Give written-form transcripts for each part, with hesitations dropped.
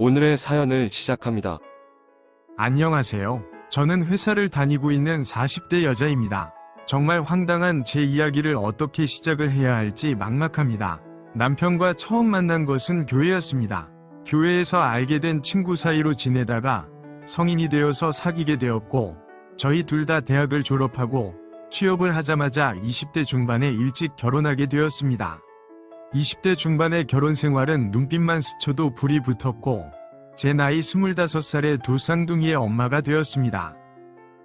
오늘의 사연을 시작합니다. 안녕하세요. 저는 회사를 다니고 있는 40대 여자입니다. 정말 황당한 제 이야기를 어떻게 시작을 해야 할지 막막합니다. 남편과 처음 만난 것은 교회였습니다. 교회에서 알게 된 친구 사이로 지내다가 성인이 되어서 사귀게 되었고, 저희 둘 다 대학을 졸업하고 취업을 하자마자 20대 중반에 일찍 결혼하게 되었습니다. 20대 중반의 결혼 생활은 눈빛만 스쳐도 불이 붙었고, 제 나이 25살에 두 쌍둥이의 엄마가 되었습니다.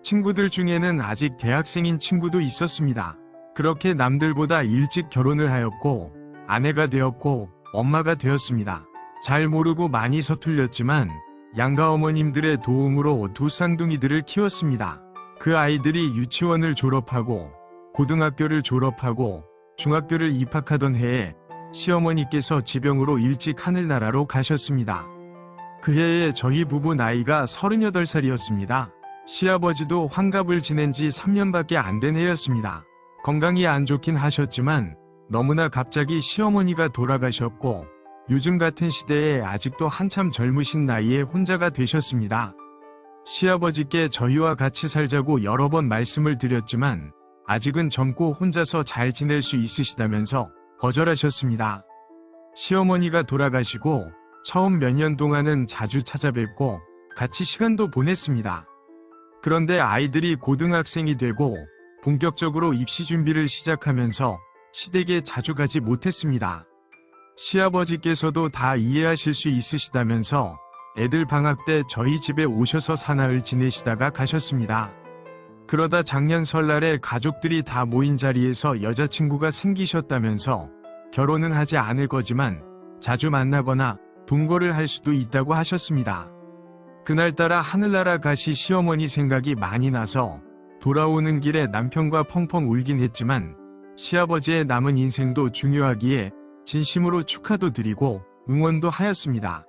친구들 중에는 아직 대학생인 친구도 있었습니다. 그렇게 남들보다 일찍 결혼을 하였고, 아내가 되었고, 엄마가 되었습니다. 잘 모르고 많이 서툴렸지만, 양가 어머님들의 도움으로 두 쌍둥이들을 키웠습니다. 그 아이들이 유치원을 졸업하고, 고등학교를 졸업하고, 중학교를 입학하던 해에 시어머니께서 지병으로 일찍 하늘나라로 가셨습니다. 그 해에 저희 부부 나이가 38살이었습니다. 시아버지도 환갑을 지낸 지 3년밖에 안 된 해였습니다. 건강이 안 좋긴 하셨지만 너무나 갑자기 시어머니가 돌아가셨고, 요즘 같은 시대에 아직도 한참 젊으신 나이에 혼자가 되셨습니다. 시아버지께 저희와 같이 살자고 여러 번 말씀을 드렸지만 아직은 젊고 혼자서 잘 지낼 수 있으시다면서 거절하셨습니다. 시어머니가 돌아가시고 처음 몇 년 동안은 자주 찾아뵙고 같이 시간도 보냈습니다. 그런데 아이들이 고등학생이 되고 본격적으로 입시 준비를 시작하면서 시댁에 자주 가지 못했습니다. 시아버지께서도 다 이해하실 수 있으시다면서 애들 방학 때 저희 집에 오셔서 사나흘 지내시다가 가셨습니다. 그러다 작년 설날에 가족들이 다 모인 자리에서 여자친구가 생기셨다면서 결혼은 하지 않을 거지만 자주 만나거나 동거를 할 수도 있다고 하셨습니다. 그날따라 하늘나라 가시 시어머니 생각이 많이 나서 돌아오는 길에 남편과 펑펑 울긴 했지만 시아버지의 남은 인생도 중요하기에 진심으로 축하도 드리고 응원도 하였습니다.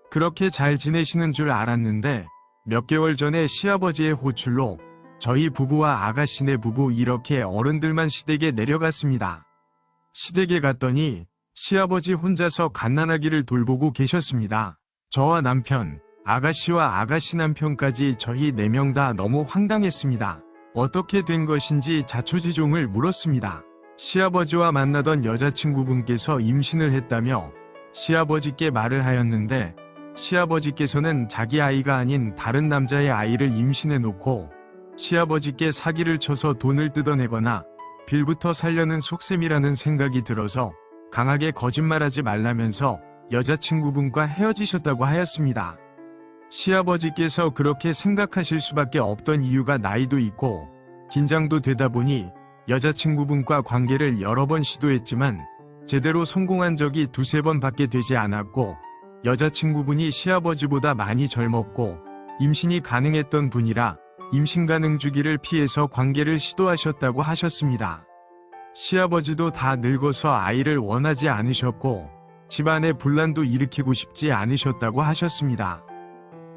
그렇게 잘 지내시는 줄 알았는데 몇 개월 전에 시아버지의 호출로 저희 부부와 아가씨네 부부 이렇게 어른들만 시댁에 내려갔습니다. 시댁에 갔더니 시아버지 혼자서 갓난아기를 돌보고 계셨습니다. 저와 남편, 아가씨와 아가씨 남편까지 저희 4명 다 너무 황당했습니다. 어떻게 된 것인지 자초지종을 물었습니다. 시아버지와 만나던 여자친구분께서 임신을 했다며 시아버지께 말을 하였는데, 시아버지께서는 자기 아이가 아닌 다른 남자의 아이를 임신해놓고 시아버지께 사기를 쳐서 돈을 뜯어내거나 빌부터 살려는 속셈이라는 생각이 들어서 강하게 거짓말하지 말라면서 여자친구분과 헤어지셨다고 하였습니다. 시아버지께서 그렇게 생각하실 수밖에 없던 이유가 나이도 있고 긴장도 되다 보니 여자친구분과 관계를 여러 번 시도했지만 제대로 성공한 적이 2~3번 밖에 되지 않았고, 여자친구분이 시아버지보다 많이 젊었고 임신이 가능했던 분이라 임신 가능 주기를 피해서 관계를 시도하셨다고 하셨습니다. 시아버지도 다 늙어서 아이를 원하지 않으셨고 집안에 분란도 일으키고 싶지 않으셨다고 하셨습니다.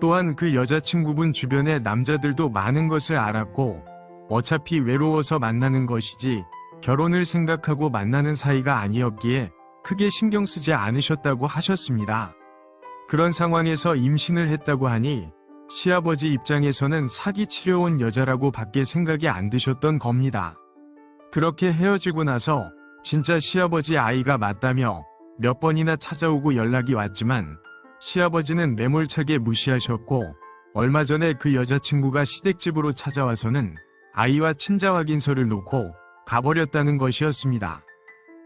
또한 그 여자친구분 주변의 남자들도 많은 것을 알았고 어차피 외로워서 만나는 것이지 결혼을 생각하고 만나는 사이가 아니었기에 크게 신경 쓰지 않으셨다고 하셨습니다. 그런 상황에서 임신을 했다고 하니 시아버지 입장에서는 사기 치려온 여자라고 밖에 생각이 안 드셨던 겁니다. 그렇게 헤어지고 나서 진짜 시아버지 아이가 맞다며 몇 번이나 찾아오고 연락이 왔지만 시아버지는 매몰차게 무시하셨고, 얼마 전에 그 여자친구가 시댁집으로 찾아와서는 아이와 친자 확인서를 놓고 가버렸다는 것이었습니다.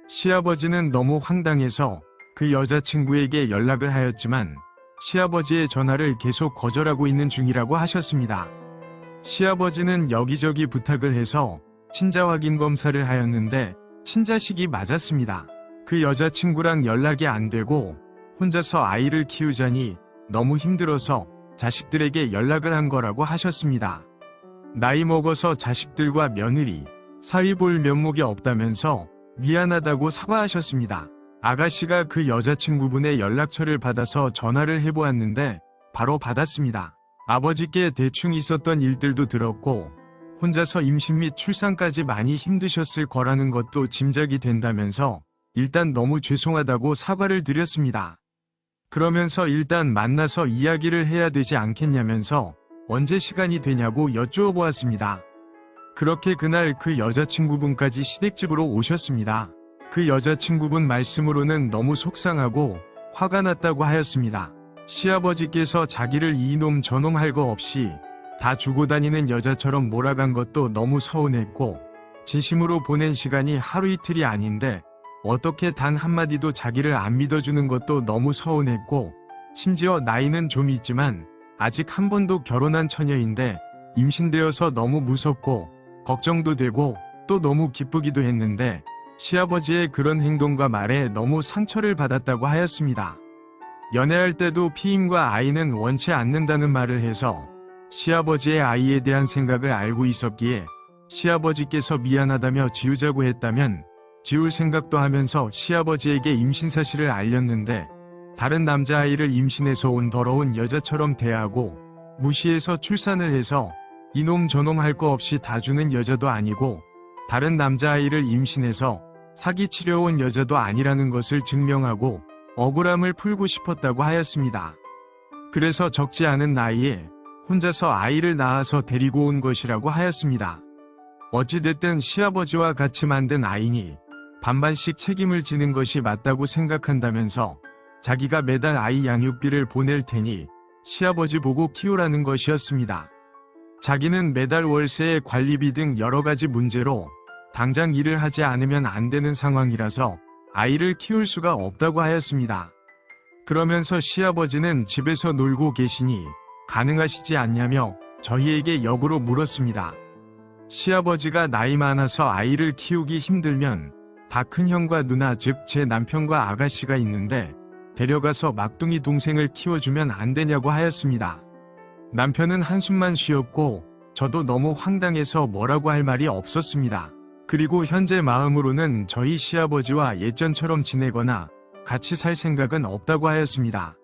시아버지는 너무 황당해서 그 여자친구에게 연락을 하였지만 시아버지의 전화를 계속 거절하고 있는 중이라고 하셨습니다. 시아버지는 여기저기 부탁을 해서 친자 확인 검사를 하였는데 친자식이 맞았습니다. 그 여자친구랑 연락이 안 되고 혼자서 아이를 키우자니 너무 힘들어서 자식들에게 연락을 한 거라고 하셨습니다. 나이 먹어서 자식들과 며느리, 사위 볼 면목이 없다면서 미안하다고 사과하셨습니다. 아가씨가 그 여자친구분의 연락처를 받아서 전화를 해보았는데 바로 받았습니다. 아버지께 대충 있었던 일들도 들었고 혼자서 임신 및 출산까지 많이 힘드셨을 거라는 것도 짐작이 된다면서 일단 너무 죄송하다고 사과를 드렸습니다. 그러면서 일단 만나서 이야기를 해야 되지 않겠냐면서 언제 시간이 되냐고 여쭈어 보았습니다. 그렇게 그날 그 여자친구분까지 시댁집으로 오셨습니다. 그 여자친구분 말씀으로는 너무 속상하고 화가 났다고 하였습니다. 시아버지께서 자기를 이놈 저놈 할 거 없이 다 주고 다니는 여자처럼 몰아간 것도 너무 서운했고, 진심으로 보낸 시간이 하루 이틀이 아닌데 어떻게 단 한마디도 자기를 안 믿어주는 것도 너무 서운했고, 심지어 나이는 좀 있지만 아직 한 번도 결혼한 처녀인데 임신되어서 너무 무섭고 걱정도 되고 또 너무 기쁘기도 했는데 시아버지의 그런 행동과 말에 너무 상처를 받았다고 하였습니다. 연애할 때도 피임과 아이는 원치 않는다는 말을 해서 시아버지의 아이에 대한 생각을 알고 있었기에 시아버지께서 미안하다며 지우자고 했다면 지울 생각도 하면서 시아버지에게 임신 사실을 알렸는데, 다른 남자아이를 임신해서 온 더러운 여자처럼 대하고 무시해서 출산을 해서 이놈 저놈 할 거 없이 다 주는 여자도 아니고 다른 남자아이를 임신해서 사기치려 온 여자도 아니라는 것을 증명하고 억울함을 풀고 싶었다고 하였습니다. 그래서 적지 않은 나이에 혼자서 아이를 낳아서 데리고 온 것이라고 하였습니다. 어찌됐든 시아버지와 같이 만든 아이니 반반씩 책임을 지는 것이 맞다고 생각한다면서 자기가 매달 아이 양육비를 보낼 테니 시아버지 보고 키우라는 것이었습니다. 자기는 매달 월세에 관리비 등 여러 가지 문제로 당장 일을 하지 않으면 안 되는 상황이라서 아이를 키울 수가 없다고 하였습니다. 그러면서 시아버지는 집에서 놀고 계시니 가능하시지 않냐며 저희에게 역으로 물었습니다. 시아버지가 나이 많아서 아이를 키우기 힘들면 다 큰형과 누나, 즉 제 남편과 아가씨가 있는데 데려가서 막둥이 동생을 키워주면 안 되냐고 하였습니다. 남편은 한숨만 쉬었고 저도 너무 황당해서 뭐라고 할 말이 없었습니다. 그리고 현재 마음으로는 저희 시아버지와 예전처럼 지내거나 같이 살 생각은 없다고 하였습니다.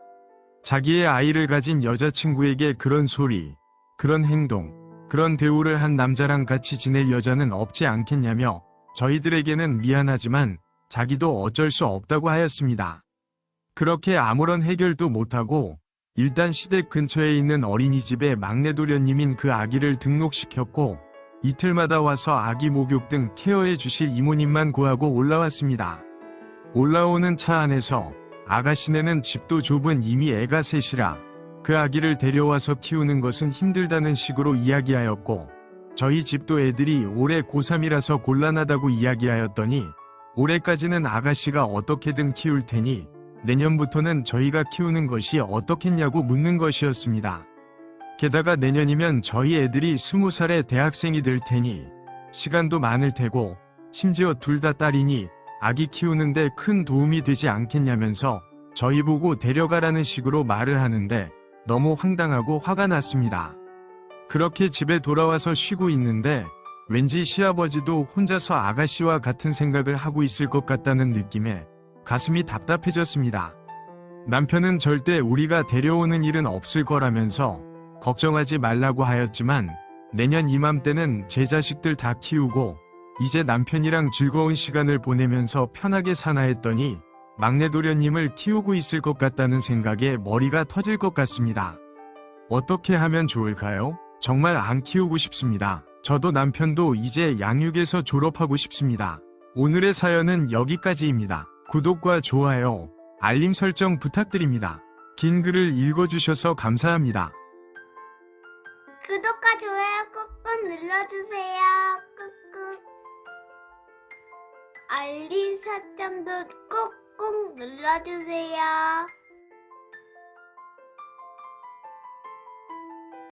자기의 아이를 가진 여자친구에게 그런 소리, 그런 행동, 그런 대우를 한 남자랑 같이 지낼 여자는 없지 않겠냐며 저희들에게는 미안하지만 자기도 어쩔 수 없다고 하였습니다. 그렇게 아무런 해결도 못하고 일단 시댁 근처에 있는 어린이집에 막내 도련님인 그 아기를 등록시켰고 이틀마다 와서 아기 목욕 등 케어해 주실 이모님만 구하고 올라왔습니다. 올라오는 차 안에서 아가씨네는 집도 좁은 이미 애가 셋이라 그 아기를 데려와서 키우는 것은 힘들다는 식으로 이야기하였고, 저희 집도 애들이 올해 고3이라서 곤란하다고 이야기하였더니 올해까지는 아가씨가 어떻게든 키울 테니 내년부터는 저희가 키우는 것이 어떻겠냐고 묻는 것이었습니다. 게다가 내년이면 저희 애들이 20살의 대학생이 될 테니 시간도 많을 테고 심지어 둘 다 딸이니 아기 키우는데 큰 도움이 되지 않겠냐면서 저희 보고 데려가라는 식으로 말을 하는데 너무 황당하고 화가 났습니다. 그렇게 집에 돌아와서 쉬고 있는데 왠지 시아버지도 혼자서 아가씨와 같은 생각을 하고 있을 것 같다는 느낌에 가슴이 답답해졌습니다. 남편은 절대 우리가 데려오는 일은 없을 거라면서 걱정하지 말라고 하였지만 내년 이맘때는 제 자식들 다 키우고 이제 남편이랑 즐거운 시간을 보내면서 편하게 사나 했더니 막내 도련님을 키우고 있을 것 같다는 생각에 머리가 터질 것 같습니다. 어떻게 하면 좋을까요? 정말 안 키우고 싶습니다. 저도 남편도 이제 양육에서 졸업하고 싶습니다. 오늘의 사연은 여기까지입니다. 구독과 좋아요, 알림 설정 부탁드립니다. 긴 글을 읽어주셔서 감사합니다. 구독과 좋아요 꾹꾹 눌러주세요. 꾹꾹. 알림 설정도 꾹꾹 눌러주세요.